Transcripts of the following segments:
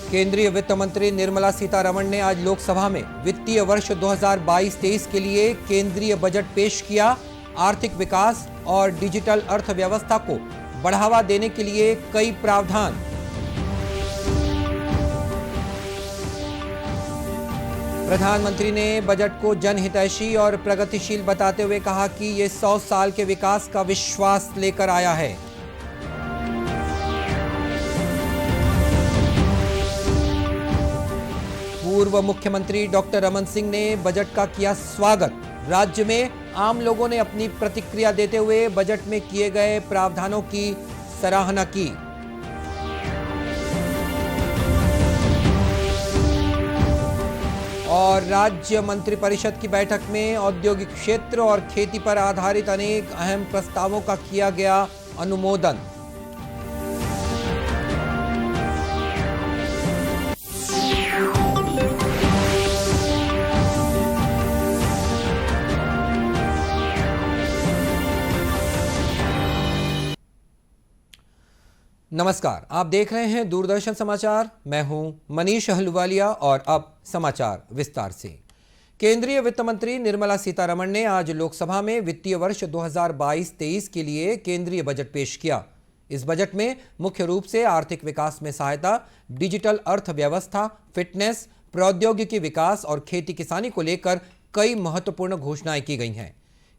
केंद्रीय वित्त मंत्री निर्मला सीतारमण ने आज लोकसभा में वित्तीय वर्ष 2022-23 के लिए केंद्रीय बजट पेश किया। आर्थिक विकास और डिजिटल अर्थव्यवस्था को बढ़ावा देने के लिए कई प्रावधान। प्रधानमंत्री ने बजट को जनहितैषी और प्रगतिशील बताते हुए कहा कि ये 100 साल के विकास का विश्वास लेकर आया है। पूर्व मुख्यमंत्री डॉक्टर रमन सिंह ने बजट का किया स्वागत। राज्य में आम लोगों ने अपनी प्रतिक्रिया देते हुए बजट में किए गए प्रावधानों की सराहना की। और राज्य मंत्रिपरिषद की बैठक में औद्योगिक क्षेत्र और खेती पर आधारित अनेक अहम प्रस्तावों का किया गया अनुमोदन। नमस्कार, आप देख रहे हैं दूरदर्शन समाचार। मैं हूं मनीष अहलुवालिया और अब समाचार विस्तार से। केंद्रीय वित्त मंत्री निर्मला सीतारमण ने आज लोकसभा में वित्तीय वर्ष 2022-23 के लिए केंद्रीय बजट पेश किया। इस बजट में मुख्य रूप से आर्थिक विकास में सहायता, डिजिटल अर्थव्यवस्था, फिटनेस, प्रौद्योगिकी विकास और खेती किसानी को लेकर कई महत्वपूर्ण घोषणाएं की गई हैं।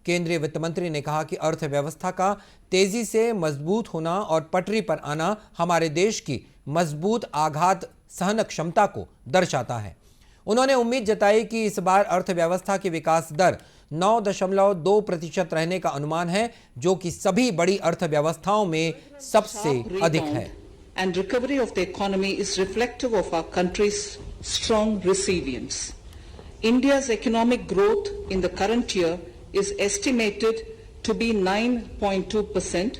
केंद्रीय वित्त मंत्री ने कहा कि अर्थव्यवस्था का तेजी से मजबूत होना और पटरी पर आना हमारे देश की मजबूत आघात सहन क्षमता को दर्शाता है। उन्होंने उम्मीद जताई कि इस बार अर्थव्यवस्था की विकास दर 9.2% रहने का अनुमान है, जो कि सभी बड़ी अर्थव्यवस्थाओं में सबसे अधिक है। And recovery of the economy is reflective of our country's strong resilience. India's economic growth in the current year is estimated to be 9.2%,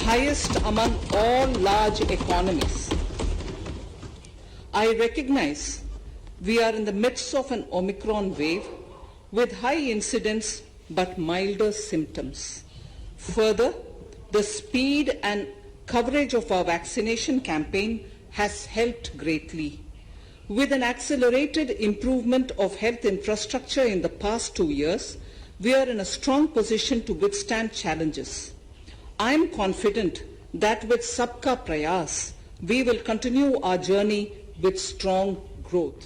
highest among all large economies. I recognize we are in the midst of an Omicron wave with high incidence but milder symptoms. Further, the speed and coverage of our vaccination campaign has helped greatly. With an accelerated improvement of health infrastructure in the past 2 years, we are in a strong position to withstand challenges. I am confident that with Sabka Prayas, we will continue our journey with strong growth.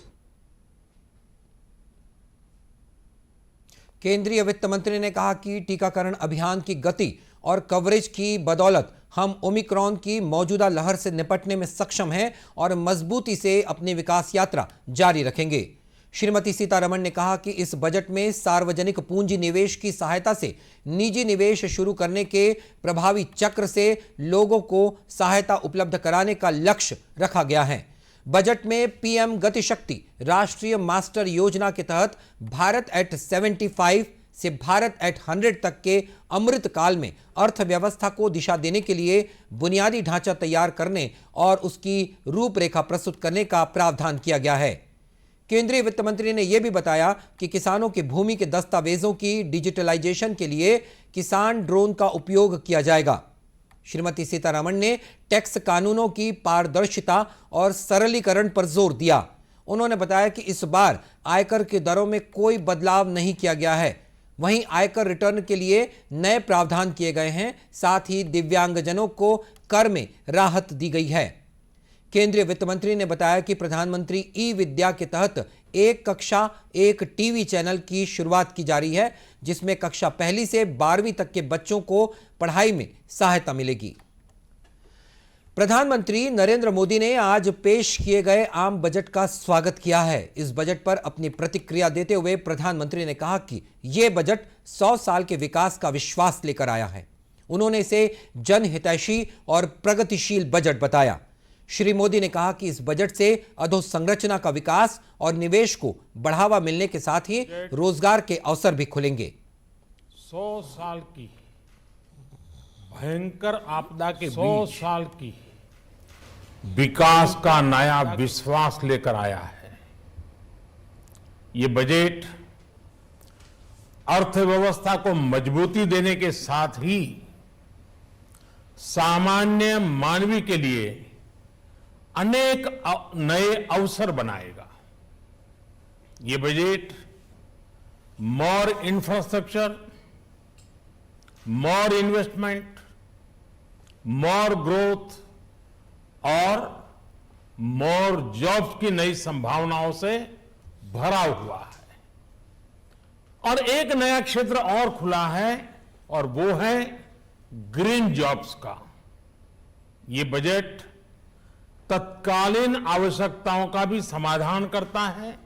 केंद्रीय वित्त मंत्री ने कहा कि टीकाकरण अभियान की गति और कवरेज की बदौलत हम ओमिक्रॉन की मौजूदा लहर से निपटने में सक्षम हैं और मजबूती से अपनी विकास यात्रा जारी रखेंगे। श्रीमती सीतारमण ने कहा कि इस बजट में सार्वजनिक पूंजी निवेश की सहायता से निजी निवेश शुरू करने के प्रभावी चक्र से लोगों को सहायता उपलब्ध कराने का लक्ष्य रखा गया है। बजट में पीएम गति शक्ति राष्ट्रीय मास्टर योजना के तहत भारत एट 75 से भारत एट 100 तक के अमृत काल में अर्थव्यवस्था को दिशा देने के लिए बुनियादी ढांचा तैयार करने और उसकी रूपरेखा प्रस्तुत करने का प्रावधान किया गया है। केंद्रीय वित्त मंत्री ने यह भी बताया कि किसानों की भूमि के दस्तावेजों की डिजिटलाइजेशन के लिए किसान ड्रोन का उपयोग किया जाएगा। श्रीमती सीतारमण ने टैक्स कानूनों की पारदर्शिता और सरलीकरण पर जोर दिया। उन्होंने बताया कि इस बार आयकर की दरों में कोई बदलाव नहीं किया गया है। वहीं आयकर रिटर्न के लिए नए प्रावधान किए गए हैं। साथ ही दिव्यांगजनों को कर में राहत दी गई है। केंद्रीय वित्त मंत्री ने बताया कि प्रधानमंत्री ई विद्या के तहत एक कक्षा एक टीवी चैनल की शुरुआत की जा रही है, जिसमें कक्षा पहली से 12वीं तक के बच्चों को पढ़ाई में सहायता मिलेगी। प्रधानमंत्री नरेंद्र मोदी ने आज पेश किए गए आम बजट का स्वागत किया है। इस बजट पर अपनी प्रतिक्रिया देते हुए प्रधानमंत्री ने कहा कि यह बजट 100 साल के विकास का विश्वास लेकर आया है। उन्होंने इसे जनहितैषी और प्रगतिशील बजट बताया। श्री मोदी ने कहा कि इस बजट से अधोसंरचना का विकास और निवेश को बढ़ावा मिलने के साथ ही रोजगार के अवसर भी खुलेंगे। 100 साल की भयंकर आपदा के 100 साल की विकास का नया विश्वास लेकर आया है। ये बजट अर्थव्यवस्था को मजबूती देने के साथ ही सामान्य मानवी के लिए अनेक नए अवसर बनाएगा। ये बजट मोर इंफ्रास्ट्रक्चर, मोर इन्वेस्टमेंट, मोर ग्रोथ और मोर जॉब्स की नई संभावनाओं से भरा हुआ है। और एक नया क्षेत्र और खुला है और वो है ग्रीन जॉब्स का। ये बजट तत्कालीन आवश्यकताओं का भी समाधान करता है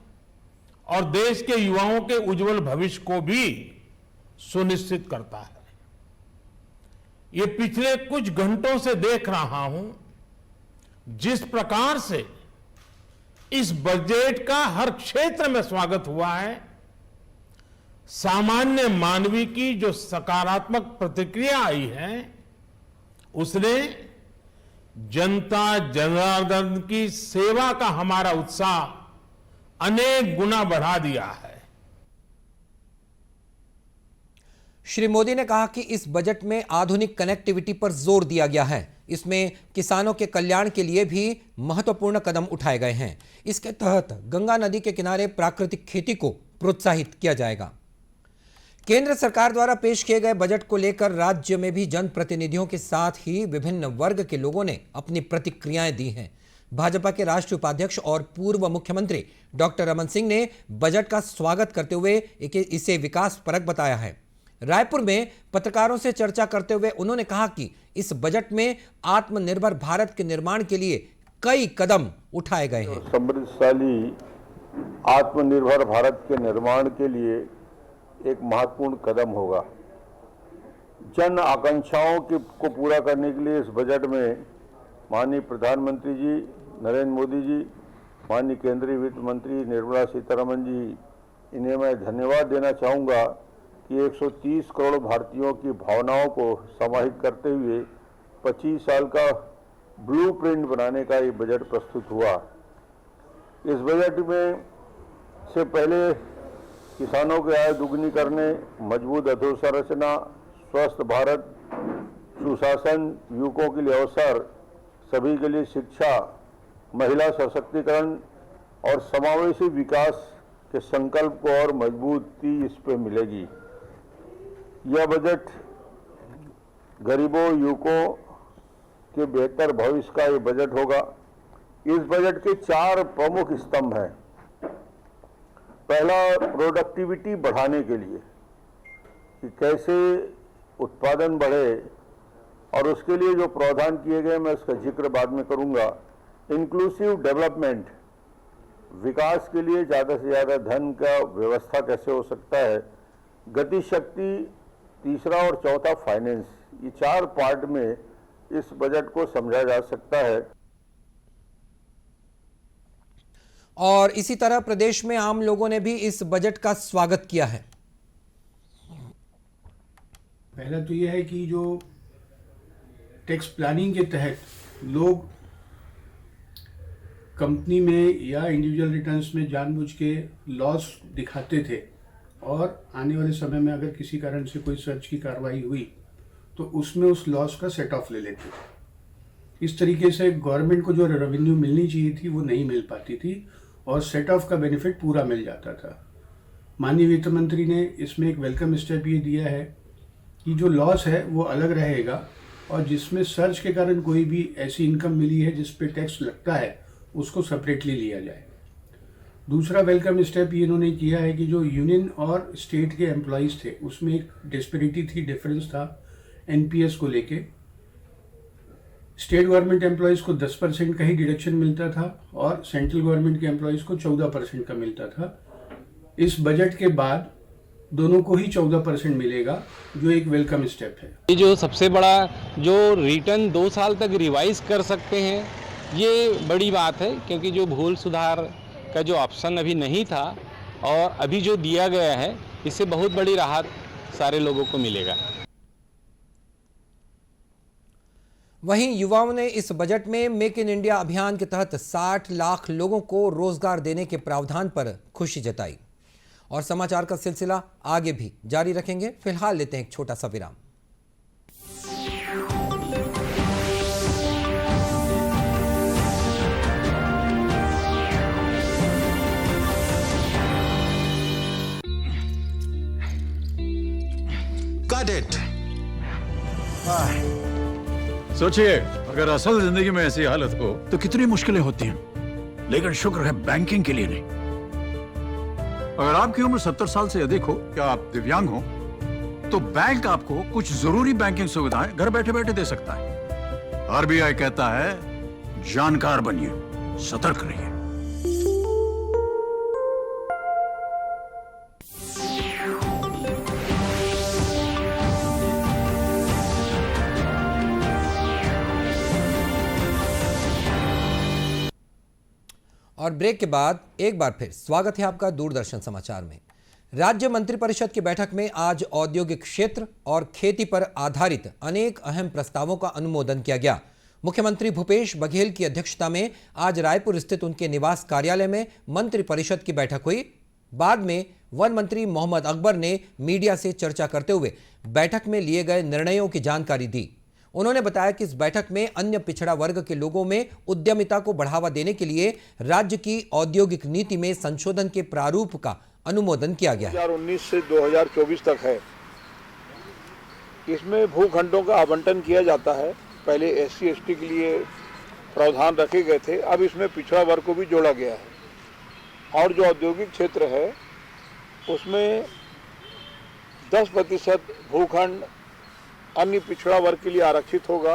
और देश के युवाओं के उज्जवल भविष्य को भी सुनिश्चित करता है। ये पिछले कुछ घंटों से देख रहा हूं जिस प्रकार से इस बजट का हर क्षेत्र में स्वागत हुआ है। सामान्य मानवी की जो सकारात्मक प्रतिक्रिया आई है उसने जनता जनार्दन की सेवा का हमारा उत्साह अनेक गुना बढ़ा दिया है। श्री मोदी ने कहा कि इस बजट में आधुनिक कनेक्टिविटी पर जोर दिया गया है। इसमें किसानों के कल्याण के लिए भी महत्वपूर्ण कदम उठाए गए हैं। इसके तहत गंगा नदी के किनारे प्राकृतिक खेती को प्रोत्साहित किया जाएगा। केंद्र सरकार द्वारा पेश किए गए बजट को लेकर राज्य में भी जनप्रतिनिधियों के साथ ही विभिन्न वर्ग के लोगों ने अपनी प्रतिक्रियाएं दी हैं। भाजपा के राष्ट्रीय उपाध्यक्ष और पूर्व मुख्यमंत्री डॉक्टर रमन सिंह ने बजट का स्वागत करते हुए इसे विकास परक बताया है। रायपुर में पत्रकारों से चर्चा करते हुए उन्होंने कहा कि इस बजट में आत्मनिर्भर भारत के निर्माण के लिए कई कदम उठाए गए हैं। समृद्धशाली आत्मनिर्भर भारत के निर्माण के लिए एक महत्वपूर्ण कदम होगा। जन आकांक्षाओं को पूरा करने के लिए इस बजट में माननीय प्रधानमंत्री जी नरेंद्र मोदी जी, माननीय केंद्रीय वित्त मंत्री निर्मला सीतारमण जी, इन्हें मैं धन्यवाद देना चाहूँगा कि 130 करोड़ भारतीयों की भावनाओं को समाहित करते हुए 25 साल का ब्लूप्रिंट बनाने का ये बजट प्रस्तुत हुआ। इस बजट में से पहले किसानों की आय दुगनी करने, मजबूत अधोसंरचना, स्वस्थ भारत, सुशासन, युवकों के लिए अवसर, सभी के लिए शिक्षा, महिला सशक्तिकरण और समावेशी विकास के संकल्प को और मजबूती इस पे मिलेगी। यह बजट गरीबों, युवकों के बेहतर भविष्य का ये बजट होगा। इस बजट के 4 प्रमुख स्तंभ हैं। पहला, प्रोडक्टिविटी बढ़ाने के लिए कि कैसे उत्पादन बढ़े और उसके लिए जो प्रावधान किए गए मैं उसका जिक्र बाद में करूंगा। इंक्लूसिव डेवलपमेंट, विकास के लिए ज़्यादा से ज़्यादा धन का व्यवस्था कैसे हो सकता है। गति शक्ति तीसरा और चौथा फाइनेंस, ये 4 पार्ट में इस बजट को समझा जा सकता है। और इसी तरह प्रदेश में आम लोगों ने भी इस बजट का स्वागत किया है। पहला तो यह है कि जो टैक्स प्लानिंग के तहत लोग कंपनी में या इंडिविजुअल रिटर्न्स में जानबूझ के लॉस दिखाते थे और आने वाले समय में अगर किसी कारण से कोई सर्च की कार्रवाई हुई तो उसमें उस लॉस का सेट ऑफ ले लेते थे। इस तरीके से गवर्नमेंट को जो रेवेन्यू मिलनी चाहिए थी वो नहीं मिल पाती थी और सेट ऑफ का बेनिफिट पूरा मिल जाता था। माननीय वित्त मंत्री ने इसमें एक वेलकम स्टेप ये दिया है कि जो लॉस है वो अलग रहेगा और जिसमें सर्च के कारण कोई भी ऐसी इनकम मिली है जिस पे टैक्स लगता है उसको सेपरेटली लिया जाए। दूसरा वेलकम स्टेप ये इन्होंने किया है कि जो यूनियन और स्टेट के एम्प्लॉइज़ थे उसमें एक डिस्पेरिटी थी, डिफरेंस था एनपीएस को लेके। स्टेट गवर्नमेंट एम्प्लॉइज़ को 10% का ही डिडक्शन मिलता था और सेंट्रल गवर्नमेंट के एम्प्लॉइज़ को 14% का मिलता था। इस बजट के बाद दोनों को ही 14% मिलेगा, जो एक वेलकम स्टेप है। ये जो सबसे बड़ा जो रिटर्न 2 साल तक रिवाइज कर सकते हैं, ये बड़ी बात है, क्योंकि जो भूल सुधार का जो ऑप्शन अभी नहीं था और अभी जो दिया गया है, इससे बहुत बड़ी राहत सारे लोगों को मिलेगा। वहीं युवाओं ने इस बजट में मेक इन इंडिया अभियान के तहत 60 लाख लोगों को रोजगार देने के प्रावधान पर खुशी जताई। और समाचार का सिलसिला आगे भी जारी रखेंगे। फिलहाल लेते हैं एक छोटा सा विराम। सोचिए, अगर असल जिंदगी में ऐसी हालत हो तो कितनी मुश्किलें होती हैं, लेकिन शुक्र है बैंकिंग के लिए नहीं। अगर आपकी उम्र 70 साल से अधिक हो या आप दिव्यांग हो तो बैंक आपको कुछ जरूरी बैंकिंग सुविधाएं घर बैठे बैठे दे सकता है। आरबीआई कहता है, जानकार बनिए, सतर्क रहिए। और ब्रेक के बाद एक बार फिर स्वागत है आपका दूरदर्शन समाचार में। राज्य मंत्रिपरिषद की बैठक में आज औद्योगिक क्षेत्र और खेती पर आधारित अनेक अहम प्रस्तावों का अनुमोदन किया गया। मुख्यमंत्री भूपेश बघेल की अध्यक्षता में आज रायपुर स्थित उनके निवास कार्यालय में मंत्रिपरिषद की बैठक हुई। बाद में वन मंत्री मोहम्मद अकबर ने मीडिया से चर्चा करते हुए बैठक में लिए गए निर्णयों की जानकारी दी। उन्होंने बताया कि इस बैठक में अन्य पिछड़ा वर्ग के लोगों में उद्यमिता को बढ़ावा देने के लिए राज्य की औद्योगिक नीति में संशोधन के प्रारूप का अनुमोदन किया गया है। 2019 से 2024 तक है। इसमें भूखंडों का आवंटन किया जाता है। पहले SC ST के लिए प्रावधान रखे गए थे, अब इसमें पिछड़ा वर्ग को भी जोड़ा गया है। और जो औद्योगिक क्षेत्र है उसमें 10% भूखंड अन्य पिछड़ा वर्ग के लिए आरक्षित होगा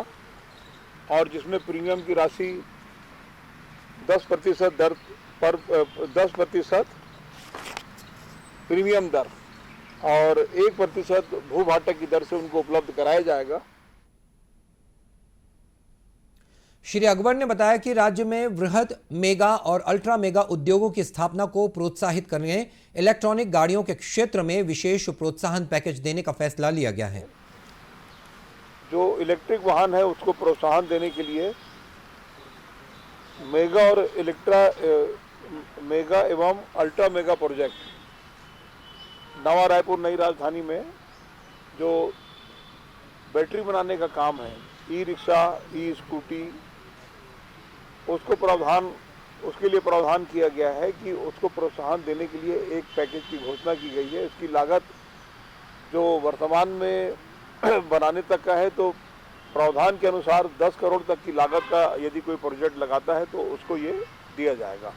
और जिसमें प्रीमियम की राशि 10% दर पर 10% प्रीमियम दर और 1% भूभाटक की दर से उनको उपलब्ध कराया जाएगा। श्री अकबर ने बताया कि राज्य में वृहद, मेगा और अल्ट्रा मेगा उद्योगों की स्थापना को प्रोत्साहित करने इलेक्ट्रॉनिक गाड़ियों के क्षेत्र में विशेष प्रोत्साहन पैकेज देने का फैसला लिया गया है। जो इलेक्ट्रिक वाहन है उसको प्रोत्साहन देने के लिए मेगा और मेगा एवं अल्ट्रा मेगा प्रोजेक्ट नवा रायपुर नई राजधानी में जो बैटरी बनाने का काम है, ई-रिक्शा, ई-स्कूटी, उसके लिए प्रावधान किया गया है कि उसको प्रोत्साहन देने के लिए एक पैकेज की घोषणा की गई है। इसकी लागत जो वर्तमान में बनाने तक का है तो प्रावधान के अनुसार 10 करोड़ तक की लागत का यदि कोई प्रोजेक्ट लगाता है तो उसको ये दिया जाएगा।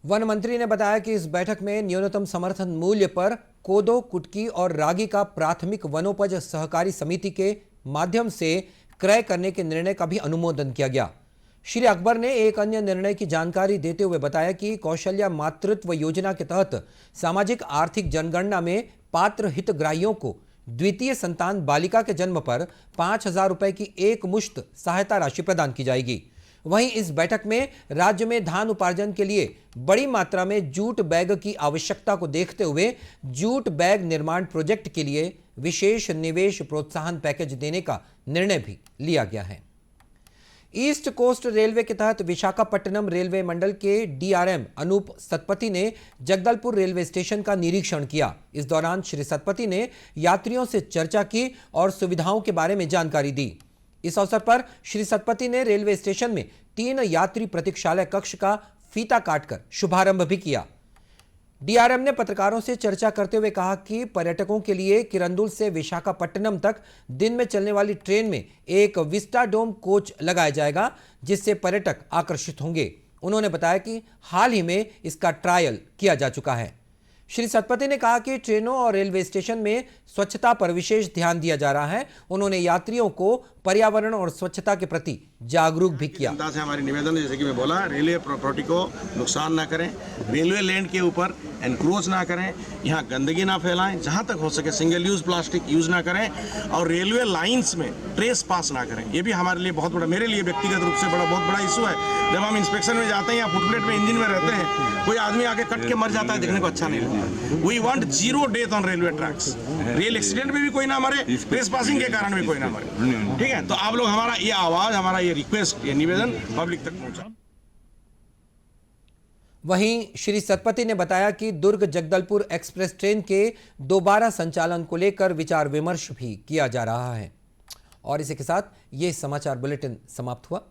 वन मंत्री ने बताया कि इस बैठक में न्यूनतम समर्थन मूल्य पर कोदो, कुटकी और रागी का प्राथमिक वनोपज सहकारी समिति के माध्यम से क्रय करने के निर्णय का भी अनुमोदन किया गया। श्री अकबर ने एक अन्य निर्णय की जानकारी देते हुए बताया कि कौशल्या मातृत्व योजना के तहत सामाजिक आर्थिक जनगणना में पात्र हितग्राहियों को द्वितीय संतान बालिका के जन्म पर 5,000 रुपए की एक मुश्त सहायता राशि प्रदान की जाएगी। वहीं इस बैठक में राज्य में धान उपार्जन के लिए बड़ी मात्रा में जूट बैग की आवश्यकता को देखते हुए जूट बैग निर्माण प्रोजेक्ट के लिए विशेष निवेश प्रोत्साहन पैकेज देने का निर्णय भी लिया गया है। ईस्ट कोस्ट रेलवे के तहत विशाखापट्टनम रेलवे मंडल के DRM अनूप सतपथी ने जगदलपुर रेलवे स्टेशन का निरीक्षण किया। इस दौरान श्री सतपथी ने यात्रियों से चर्चा की और सुविधाओं के बारे में जानकारी दी। इस अवसर पर श्री सतपथी ने रेलवे स्टेशन में 3 यात्री प्रतीक्षालय कक्ष का फीता काटकर शुभारंभ भी किया। DRM ने पत्रकारों से चर्चा करते हुए कहा कि पर्यटकों के लिए किरंदुल से विशाखापट्टनम तक दिन में चलने वाली ट्रेन में एक विस्टाडोम कोच लगाया जाएगा, जिससे पर्यटक आकर्षित होंगे। उन्होंने बताया कि हाल ही में इसका ट्रायल किया जा चुका है। श्री सतपथी ने कहा कि ट्रेनों और रेलवे स्टेशन में स्वच्छता पर विशेष ध्यान दिया जा रहा है। उन्होंने यात्रियों को पर्यावरण और स्वच्छता के प्रति जागरूक भी किया। जनता से हमारी निवेदन, जैसे कि मैं बोला, रेलवे प्रॉपर्टी को नुकसान ना करें, रेलवे लैंड के ऊपर एनक्रोच ना करें, यहाँ गंदगी ना फैलाएं, जहाँ तक हो सके सिंगल यूज प्लास्टिक यूज ना करें और रेलवे लाइंस में ट्रेस पास ना करें। ये भी हमारे लिए बहुत बड़ा, मेरे लिए व्यक्तिगत रूप से बहुत बड़ा इशू है। जब हम इंस्पेक्शन में जाते हैं या फुटप्लेट में इंजन में रहते हैं, कोई आदमी आके कट के मर जाता है, देखने को अच्छा नहीं लगता। We want 0 death on railway tracks. Rail accident में भी कोई ना मरे, ट्रेस पासिंग के कारण भी कोई ना मरे। ठीक है, तो आप लोग हमारा ये आवाज, हमारा ये रिक्वेस्ट, ये निवेदन पब्लिक तक पहुंचा। वहीं श्री सतपथी ने बताया कि दुर्ग जगदलपुर एक्सप्रेस ट्रेन के दोबारा संचालन को लेकर विचार विमर्श भी किया जा रहा है। और इसी के साथ ये समाचार बुलेटिन समाप्त हुआ।